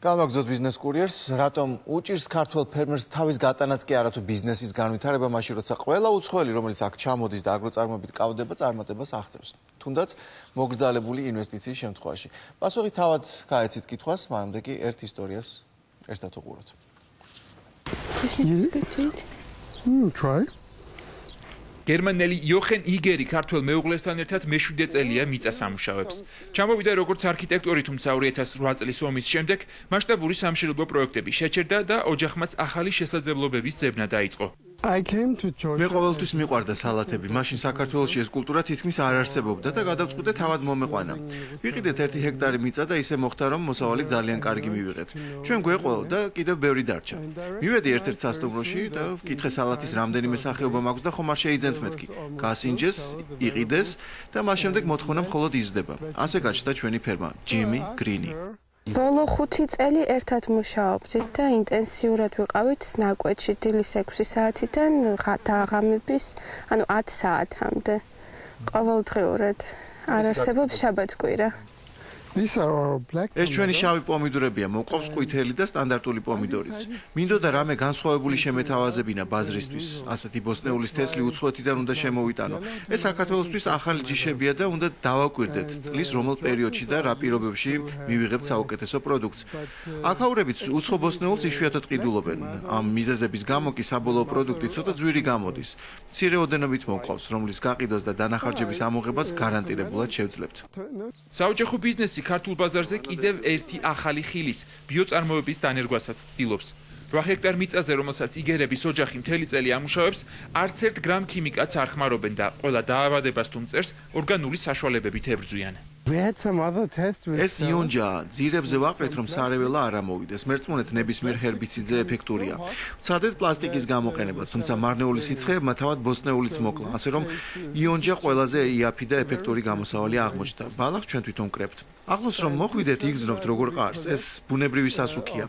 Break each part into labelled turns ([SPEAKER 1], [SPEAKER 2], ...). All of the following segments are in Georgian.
[SPEAKER 1] Galvagzot Business Couriers, ratom უჭირს ქართველ ფერმერს თავის გატანაც კი არათუ ბიზნესის განვითარება, მაშინ როცა ყველა უცხოელი, რომელიც აქ ჩამოდის და აგროწარმოებით კავდება, წარმატებას აღწევს. თუნდაც მოგრძალებული ინვესტიციის შემთხვევაში. პასუხი თავად გაეცით კითხვას, მანამდე კი ერთ ისტორიას ერთად უყუროთ.
[SPEAKER 2] Try.
[SPEAKER 3] გერმანელი იოხენ იგერი ქართველ მეუღლესთან ერთად მე-7 წელია მიწას ამუშავებს. ჩამოვიდა როგორც არქიტექტორი, თუმცა 2008 წლის ომის შემდეგ მასშტაბური სამშენებლო პროექტები შეჩერდა და ოჯახმაც ახალი შესაძლებლობების ძებნა დაიწყო.
[SPEAKER 4] მე ყოველთვის მიყვარდა სალათები, მაშინ საქართველოში ეს კულტურა თითქმის არ არსებობდა და გადავწყვიტე თავად მომეყვანა. ვიყიდეთ 1 ჰექტარი მიწა და ისე მოხდა, რომ მოსავალი ძალიან კარგი მივიღეთ. ჩვენ გვეყო და კიდევ ბევრი დარჩა. მივედი ერთ-ერთ სასტუმროში და ვკითხე სალათის რამდენიმე სახეობა მაქვს და ხომ არ შეიძენთ მეთქი. გასინჯეს, იყიდეს და მას შემდეგ მოთხოვნა მხოლოდ იზრდება. ასე გაჩნდა ჩვენი ფერმა, ჯიმი გრინი.
[SPEAKER 5] ბოლო 5 წელი ერთად მუშაობდით და ინტენსიურად ვიყავით ნაკვეთში დილის 6 საათიდან დაღამების, 10 საათამდე. ყოველდღიურად არ არსებობს შაბათ-კვირა.
[SPEAKER 4] ეს ჩვენი შავი პომიდორებია, მოყავს ყვითელი და სტანდარტული პომიდორიც. მინდოდა რამე განსხვავებული შემეთავაზებინა ბაზრისთვის. ასეთი ბოსტნეულის თესლი უცხოეთიდან უნდა შემოვიტანო. ეს საქართველოსთვის ახალი ჯიშებია და უნდა დავაკვირდეთ წლის რომელ პერიოდში და რა პირობებში მივიღებთ საუკეთესო პროდუქტს. აქაურებიც უცხო ბოსტნეულს იშვიათად ყიდულობენ. ამ მიზეზების გამო კი საბოლოო პროდუქტი ცოტა ძვირი გამოდის. მცირე ოდენობით მოყავს, რომლის გაყიდვას და დანახარჯების ამოღებას გარანტირებულად შევძლებთ.
[SPEAKER 3] საოჯახო ბიზნესი ქართულ ბაზარზე კიდევ ერთი ახალი ხილის ბიოწარმოების დანერგვასაც ცდილობს. 8 ჰექტარ მიწაზე, რომელსაც იგერების ოჯახი მთელი წელი ამუშავებს, არც ერთ გრამ ქიმიკატს არ ხმარობენ და ყველა დაავადებას თუ მწერს ორგანული საშუალებებით ებრძვიან.
[SPEAKER 4] ეს იონჯა ძირებზე ვაყრეთ, რომ სარეველა არ ამოვიდეს. მერწმუნეთ ნებისმიერ ჰერბიციდზე ეფექტურია. ვცადეთ პლასტიკის გამოყენებას, თუმცა მარნეული სიცხეებმა თავად ბოსტნეულიც მოკლა, ასე რომ იონჯა ყველაზე იაფი და ეფექტური გამოსავალი აღმოჩნდა. ბალახს ჩვენ თვითონ ვკრებთ. ახლოს რომ მოხვიდეთ, იგრძნობთ როგორ ყარს. ეს ბუნებრივი სასუქია.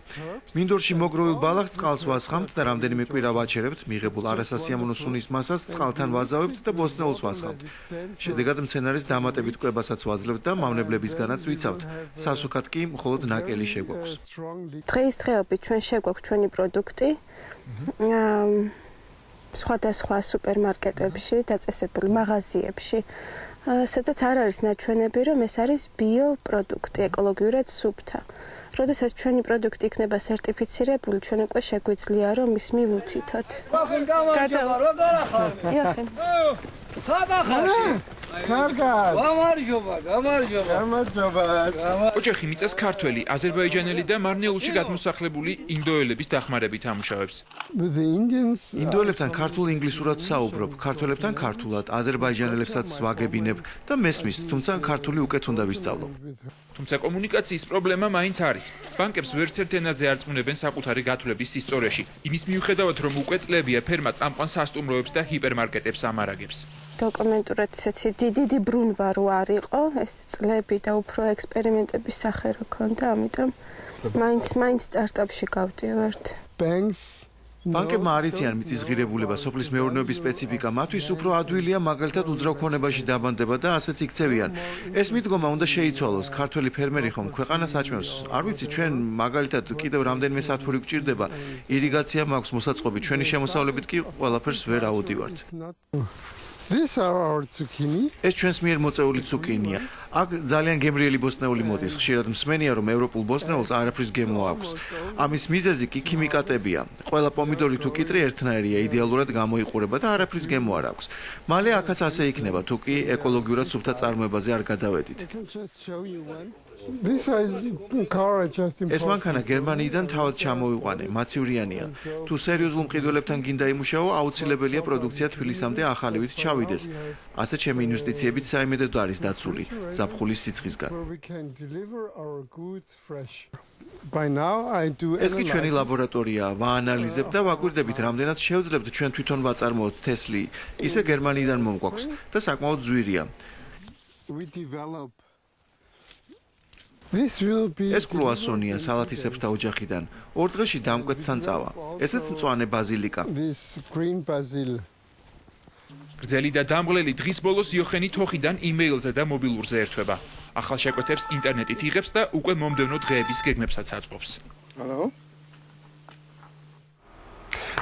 [SPEAKER 4] მინდორში მოგროვილ ბალახს წყალს ვასხამთ და რამდენიმე კვირა ვაჩერებთ, მიღებულ არასასიამოვნო სუნის მასას წყალთან ვაზავებთ და ბოსტნეულს ვასხამთ. შედეგად მცენარის დამატებით კვებასაც ვაძლევთ და მავნებლებისგანაც ვიცავთ. სასუქად კი მხოლოდ ნაკელი შეგვაქვს.
[SPEAKER 5] დღეისდღეობით ჩვენ შეგვაქვს ჩვენი პროდუქტი. სხვადასხვა სუპერმარკეტებში, დაწესებულ მაღაზიებში. სადაც არ არის ნაჩვენები, რომ ეს არის ბიო პროდუქტი, ეკოლოგიურად სუფთა. როდესაც ჩვენი პროდუქტი იქნება სერტიფიცირებული, ჩვენ უკვე შეგვიძლია რომ ის მივუთითოთ.
[SPEAKER 3] ოჯახი მიწას ქართველი, აზერბაიჯანელი და მარნეულში გადმოსახლებული ინდოელების დახმარებით ამუშავებს.
[SPEAKER 4] ინდოელებთან ქართულ ინგლისურად საუბრობ, ქართველებთან ქართულად, აზერბაიჯანელებსაც ვაგებინებ და მესმის, თუმცა ქართული უკეთ უნდა ვისწავლო.
[SPEAKER 3] თუმცა კომუნიკაციის პრობლემა მაინც არის. ბანკებს ვერც ერთ ენაზე არ წმუნებენ საკუთარი გათვლების ისტორიაში. იმის მიუხედავად, რომ უკვე წლებია ფერმა წამყვან სასტუმროებს და ჰიპერმარკეტებს ამარაგებს.
[SPEAKER 5] დოკუმენტურად ისეთი დიდი ბრუნვა რო არ იყო, ეს წლები და უფრო ექსპერიმენტების სახე რო ქონდა, ამიტომ მაინც სტარტაპში გავდივართ.
[SPEAKER 4] ბანკებმა არ იციან მიწის ღირებულება, სოფლის მეურნეობის სპეციფიკა, მათთვის უფრო ადვილია მაგალითად უძრავ ქონებაში დაბანდება და ასეც იქცევიან. ეს მიდგომა უნდა შეიცვალოს. ქართველი ფერმერი ხომ ქვეყანას აჭმევს. არ ვიცი, ჩვენ მაგალითად კიდევ რამდენიმე სათვური გვჭირდება, ირიგაცია მაქვს, მოსაწყობი, ჩვენი შემოსავლებით კი ყველაფერს ვერ ავოდივართ. ეს ჩვენს მიერ მოწეული ცუკინია. აქ ძალიან გემრიელი ბოსტნეული მოდის. ხშირად მსმენია, რომ ევროპულ ბოსტნეულს არაფრის გემო აქვს. ამის მიზეზი კი ქიმიკატებია. ყველა პომიდორი თუ კიტრი ერთნაირია, იდეალურად გამოიყურება და არაფრის გემო არ აქვს. მალე აქაც ასე იქნება, თუ კი ეკოლოგიურად სუფთა წარმოებაზე არ გადავედით. ეს მანქანა გერმანიიდან თავად ჩამოვიყვანე, მაცივრიანია. თუ სერიოზულ მყიდველებთან გინდა იმუშაო, აუცილებელია პროდუქცია თბილისამდე ახალივით ჩავიდეს. ასე ჩემი ინვესტიციებიც საიმედოდ არის დაცული ზაფხულის სიცხისგან. ეს კი ჩვენი ლაბორატორია, ვაანალიზებ და ვაკვირდებით, რამდენად შევძლებთ ჩვენ თვითონ ვაწარმოოთ თესლი. ისე გერმანიიდან მომგვაქვს და საკმაოდ ძვირია. ეს კრუასონია სალათისებრთა ოჯახიდან. 2 დღეში დამკვეთთან წავა. ესეც მწვანე ბაზილიკა.
[SPEAKER 3] გრძელი და დამღლელი დღის ბოლოს იოხენი თოხიდან იმეილზე და მობილურზე ერთვება. ახალ შეკვეთებს ინტერნეტით იღებს და უკვე მომდევნო დღეების გეგმებსაც აწყობს.
[SPEAKER 2] Hello.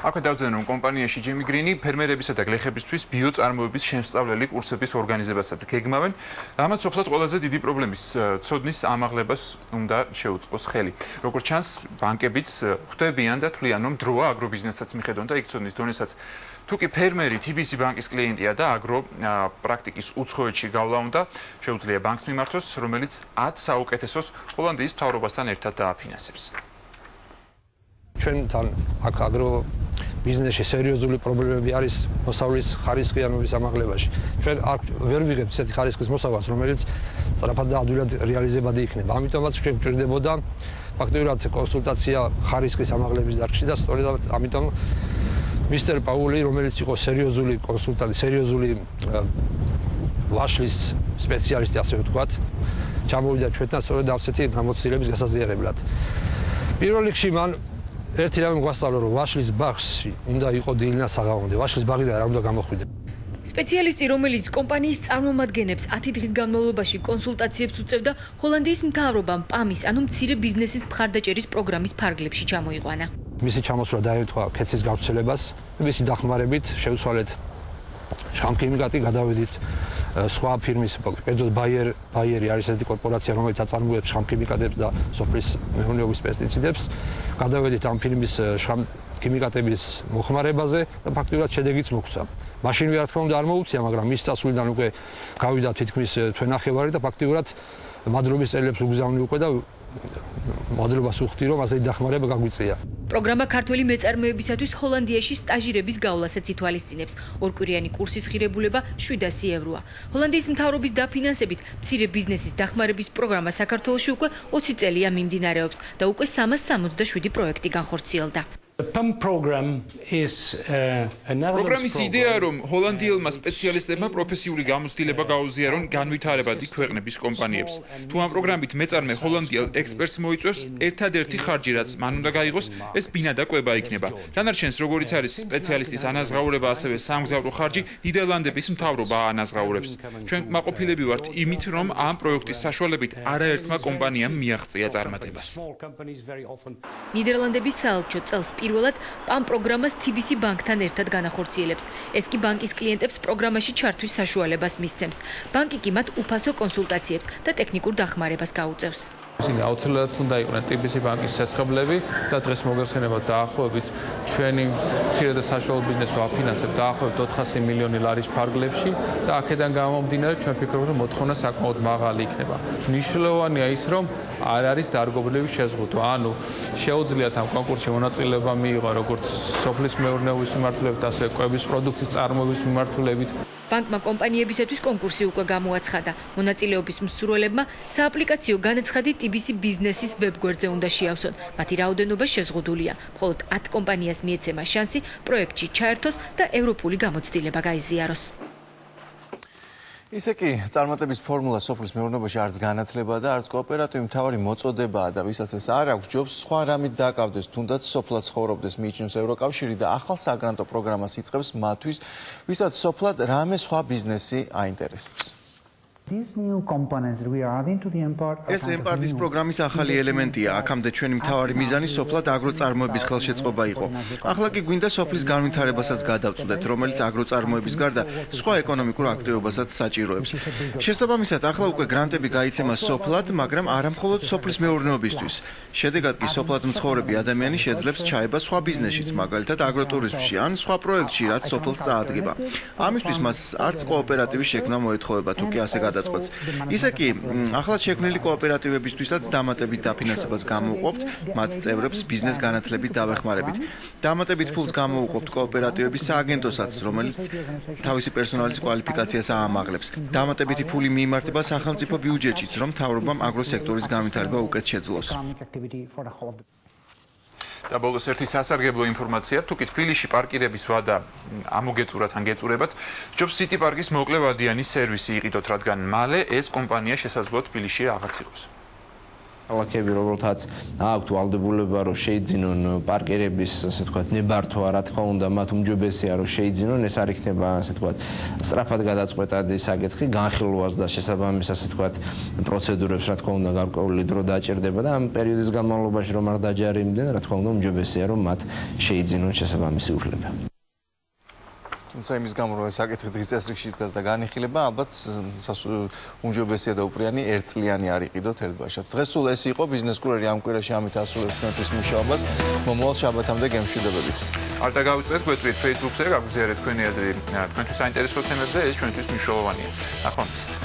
[SPEAKER 3] აქვე დავწერენ, რომ კომპანიაში ჯიმი გრინი ფერმერებისა და გლეხებისთვის ბიოწარმოების შემსწავლელი კურსების ორგანიზებასაც გეგმავენ. რამაც სოფლად ყველაზე დიდი პრობლემის ცოდნის ამაღლებას უნდა შეუწყოს ხელი. როგორც ჩანს, ბანკებიც ხვდებიან და თვლიან, რომ დროა აგრობიზნესაც მიხედონ და იქ ცოდნის დონესაც თუ კი ფერმერი TBC ბანკის კლიენტია და აგრო პრაქტიკის უცხოეთში გავლა უნდა, შეუძლია ბანკს მიმართოს, რომელიც 10 საუკეთესოს ჰოლანდიის მთავრობასთან ერთად დააფინანსებს.
[SPEAKER 6] ჩვენთან აქ აგრო ბიზნესში სერიოზული პრობლემები არის მოსავლის ხარისხიანობის ამაღლებაში. ჩვენ ვერ ვიღებთ ისეთი ხარისხის მოსავალს, რომელიც სწრაფად და ადვილად რეალიზებადი იქნება. ამიტომაც ჩვენ გვჭირდებოდა ფაქტობრივად კონსულტაცია ხარისხის ამაღლების დარგში და სწორედ ამიტომ მისტერ პაული, რომელიც იყო სერიოზული კონსულტანტი, სერიოზული ვაშლის სპეციალისტი, ასე ვთქვათ, ჩამოვიდა ჩვენთან სწორედ ასეთი გამოცდილების გასაზიარებლად. პირველ რიგში მან ერთი რამე გვასწავლა, რომ ვაშლის ბაღში უნდა იყო დილინა საღამომდე, ვაშლის ბაღიდან რა უნდა გამოხვიდე.
[SPEAKER 7] სპეციალისტი, რომელიც კომპანიის წარმომადგენლებს 10 დღის განმავლობაში კონსულტაციებს უწევდა, ჰოლანდიის მთავრობამ პამის, ანუ მცირე ბიზნესის მხარდაჭერის პროგრამის ფარგლებში ჩამოიყვანა.
[SPEAKER 6] მისი ჩამოსვლა დაემთხვა ქეცის გავრცელებას, მისი დახმარებით შევცვალეთ შხამქიმიკატი, გადავედით სხვა ფირმის, კერძოდ ბაიერი არის ესეთი კორპორაცია, რომელიც აწარმოებს შხამქიმიკატებს და სოფლის მეურნეობის პესტიციდებს. გადავედით ამ ფირმის შხამქიმიკატების მოხმარებაზე და ფაქტობრივად შედეგიც მოგვცა. მაშინ რა თქმა უნდა არ მოუწია, მაგრამ მის წასვლიდან უკვე გავიდა თითქმის თვენახევარი და ფაქტობრივად მადლობის წელებს უგზავნი უკვე და მადლობას უხდი, რომ ასეთი დახმარება გაგვიწია.
[SPEAKER 7] პროგრამა ქართველი მეწარმეებისათვის ჰოლანდიაში სტაჟირების გავლასაც ითვალისწინებს. ორკვირიანი კურსის ღირებულება 700 ევროა. ჰოლანდიის მთავრობის დაფინანსებით მცირე ბიზნესის დახმარების პროგრამა საქართველოში უკვე 20 წელია მიმდინარეობს და უკვე 367 პროექტი განხორციელდა.
[SPEAKER 3] პროგრამის იდეაა, რომ ჰოლანდიელმა სპეციალისტებმა პროფესიული გამოცდილება გაუზიარონ განვითარებადი ქვეყნების კომპანიებს. თუ ამ პროგრამით მეწარმე ჰოლანდიელ ექსპერტს მოიწვევს, ერთადერთი ხარჯი, რაც მან უნდა გაიღოს, ეს ბინა და კვება იქნება. დანარჩენს, როგორც არის სპეციალისტის ანაზღაურება, ასევე სამგზავრო ხარჯი ნიდერლანდების მთავრობა ანაზღაურებს. ჩვენ კმაყოფილები ვართ იმით, რომ ამ პროექტის საშუალებით არაერთმა კომპანიამ მიაღწია წარმატებას.
[SPEAKER 7] ნიდერლანდების საელჩო წელს პირველად პამ პროგრამას TBC ბანკთან ერთად განახორციელებს. ეს კი ბანკის კლიენტებს პროგრამაში ჩართვის საშუალებას მისცემს. ბანკი კი მათ უფასო კონსულტაციებს და ტექნიკურ დახმარებას გაუწევს.
[SPEAKER 8] ისინი აუცილებლად უნდა იყვნენ TBC ბანკის სასწავლებლები და დღეს მოგეხსენებათ დაახლოებით ჩვენი მცირე და საშუალო ბიზნესს ვაფინანსებთ დაახლოებით 400 მილიონი ლარის ფარგლებში და აქედან გამომდინარე ჩვენ ფიქრობთ, რომ მოთხოვნა საკმაოდ მაღალი იქნება. მნიშვნელოვანია ის, რომ არ არის დარგობრივი შეზღუდვა, ანუ შეუძლიათ ამ კონკურსში მონაწილეობა მიიღო როგორც სოფლის მეურნეობის მიმართულებით, ასევე კვების პროდუქტის წარმოების მიმართულებით.
[SPEAKER 7] ბანკმა კომპანიებისათვის კონკურსი უკვე გამოაცხადა. მონაწილეობის მსურველებმა სააპლიკაციო განაცხადი TBC ბიზნესის ვებგვერდზე უნდა შეავსონ. მათი რაოდენობა შეზღუდულია. მხოლოდ 10 კომპანიას მიეცემა შანსი პროექტში ჩაერთოს და ევროპული გამოცდილება გაიზიაროს.
[SPEAKER 1] ისე კი წარმატების ფორმულა სოფლის მეურნეობაში არც განათლება და არც კოოპერატივი მთავარი მოწოდებაა და ვისაც ეს არ აქვს ჯობს სხვა რამით დაკავდეს, თუნდაც სოფლად ცხოვრობდეს, მიიჩნევს ევროკავშირი და ახალ საგრანტო პროგრამას იწყებს მათთვის, ვისაც სოფლად რამე სხვა ბიზნესი აინტერესებს.
[SPEAKER 4] ეს ემპარტის პროგრამის ახალი ელემენტია. აქამდე ჩვენი მთავარი მიზანი სოფლად აგროწარმოების ხელშეწყობა იყო. ახლა კი გვინდა სოფლის განვითარებასაც გადავწყვეტთ, რომელიც აგროწარმოების გარდა სხვა ეკონომიკურ აქტივობასაც საჭიროებს. შესაბამისად, ახლა უკვე გრანტები გაიცემა სოფლად, მაგრამ არა მხოლოდ სოფლის მეურნეობისთვის. შედეგად კი სოფლად მცხოვრები ადამიანი შეძლებს ჩაება სხვა ბიზნესშიც, მაგალითად აგროტურიზმში ან სხვა პროექტში, რაც სოფლს წაადგება. ამისთვის მას არც კოოპერატივის შექმნა მოეთხოვება, თუ კი ასე გადაწყვეტს. ისე კი, ახლა შექმნილი კოოპერატივებისთვისაც დამატებით დაფინანსებას გამოვუყოფთ, მათ წევრებს ბიზნეს განათლებით დავეხმარებით. დამატებით ფულს გამოვუყოფთ კოოპერატივების სააგენტოსაც, რომელიც თავისი პერსონალის კვალიფიკაციას აამაღლებს. დამატებითი ფული მიიმართება სახელმწიფო ბიუჯეტშიც, რომ მთავრობამ აგროსექტორის განვითარება უკეთ შეძლოს.
[SPEAKER 3] და ბოლოს ერთი სასარგებლო ინფორმაცია, თუ კი თბილისში პარკირების ვადა ამოგეწურათ ან გეწურებათ, ჯობს City Park-ის მოკლევადიანი სერვისი იყიდოთ, რადგან მალე ეს კომპანია შესაძლოა თბილისში აღარ იყოს.
[SPEAKER 9] ქალაქები, რომელთაც აქვთ ვალდებულება, რომ შეიძინონ პარკერების, ასე ვთქვათ, ნებართვა, რა თქმა უნდა, მათ უმჯობესია, რომ შეიძინონ, ეს არ იქნება, ასე ვთქვათ, სწრაფად გადაწყვეტადი საკითხი, განხილვას და შესაბამის, ასე ვთქვათ, პროცედურებს, რა თქმა უნდა, გარკვეული დრო დაჭირდება და ამ პერიოდის განმავლობაში რომ არ დაჯარიმდნენ, რა თქმა უნდა, უმჯობესია, რომ მათ შეიძინონ შესაბამისი უფლება.
[SPEAKER 1] თუმცა იმის გამო რომ ეს საკითხი დღის წესრიგში დგას და განიხილება, ალბათ უმჯობესია და უპრიანი ერთწლიანი არ იყიდოთ ერთბაშად. დღეს სულ ეს იყო ბიზნეს კურიერი ამ კვირაში ამით ასრულებს თქვენთვის მუშაობას. მომავალ შაბათამდე გემშვიდობებით.
[SPEAKER 3] არ დაგავიწყდეთ გვეტყვით Facebook-ზე, გაგვიზიარეთ თქვენი აზრი თქვენთვის საინტერესო თემებზე, ეს ჩვენთვის მნიშვნელოვანია. ნახვამდის.